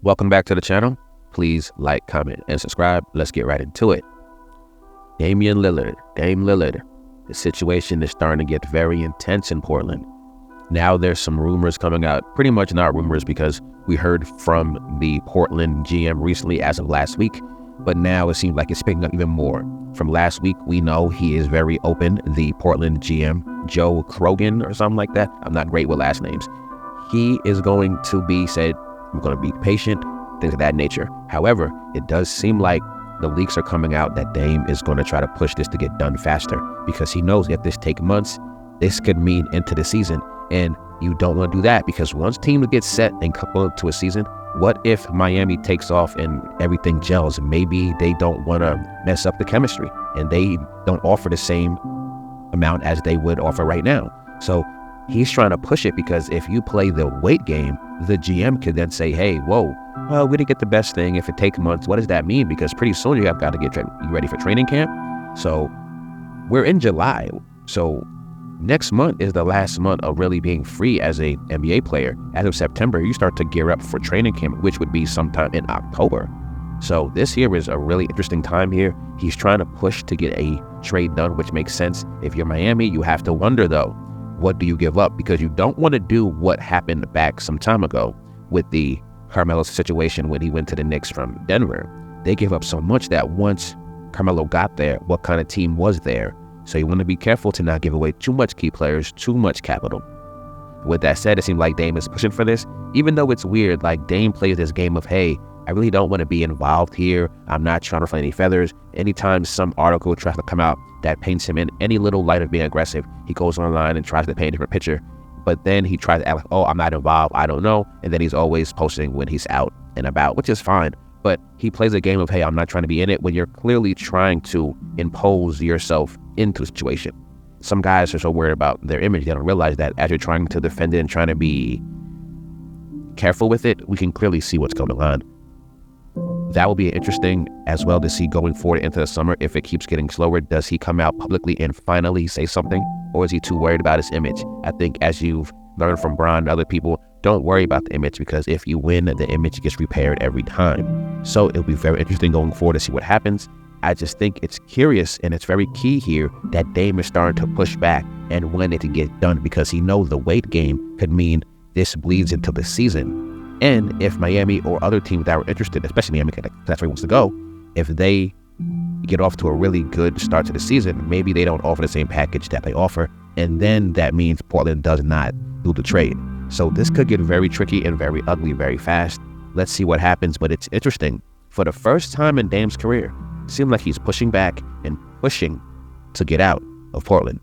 Welcome back to the channel. Please like, comment, and subscribe. Let's get right into it. Dame Lillard. The situation is starting to get very intense in Portland. Now there's some rumors coming out, pretty much not rumors because we heard from the Portland GM recently as of last week, but now it seems like it's picking up even more. From last week, we know he is very open, the Portland GM, Joe Krogan or something like that. I'm not great with last names. He is going to be said, I'm going to be patient, things of that nature. However, it does seem like the leaks are coming out that Dame is going to try to push this to get done faster because he knows if this takes months, this could mean into the season. And you don't want to do that because once teams get set and couple to a season, what if Miami takes off and everything gels? Maybe they don't want to mess up the chemistry and they don't offer the same amount as they would offer right now. So he's trying to push it because if you play the wait game, the GM could then say, hey, whoa, well, we didn't get the best thing. If it takes months, what does that mean? Because pretty soon you have got to get you ready for training camp. So we're in July. So next month is the last month of really being free as a NBA player. As of September, you start to gear up for training camp, which would be sometime in October. So this year is a really interesting time here. He's trying to push to get a trade done, which makes sense. If you're Miami, you have to wonder, though, what do you give up? Because you don't want to do what happened back some time ago with the Carmelo situation when he went to the Knicks from Denver. They gave up so much that once Carmelo got there, what kind of team was there? So you want to be careful to not give away too much key players, too much capital. With that said, it seems like Dame is pushing for this, even though it's weird. Like Dame plays this game of, hey, I really don't want to be involved here. I'm not trying to ruffle any feathers. Anytime some article tries to come out that paints him in any little light of being aggressive, he goes online and tries to paint a different picture. But then he tries to act like, oh, I'm not involved, I don't know. And then he's always posting when he's out and about, which is fine. But he plays a game of, hey, I'm not trying to be in it, when you're clearly trying to impose yourself into a situation. Some guys are so worried about their image, they don't realize that as you're trying to defend it and trying to be careful with it, we can clearly see what's going on. That will be interesting as well to see going forward into the summer. If it keeps getting slower, does he come out publicly and finally say something? Or is he too worried about his image? I think as you've learned from Bron and other people, don't worry about the image because if you win, the image gets repaired every time. So it'll be very interesting going forward to see what happens. I just think it's curious and it's very key here that Dame is starting to push back and when it to get done because he knows the wait game could mean this bleeds into the season. And if Miami or other teams that were interested, especially Miami, that's where he wants to go, if they get off to a really good start to the season, maybe they don't offer the same package that they offer, and then that means Portland does not do the trade. So this could get very tricky and very ugly very fast. Let's see what happens, but it's interesting. For the first time in Dame's career, it seems like he's pushing back and pushing to get out of Portland.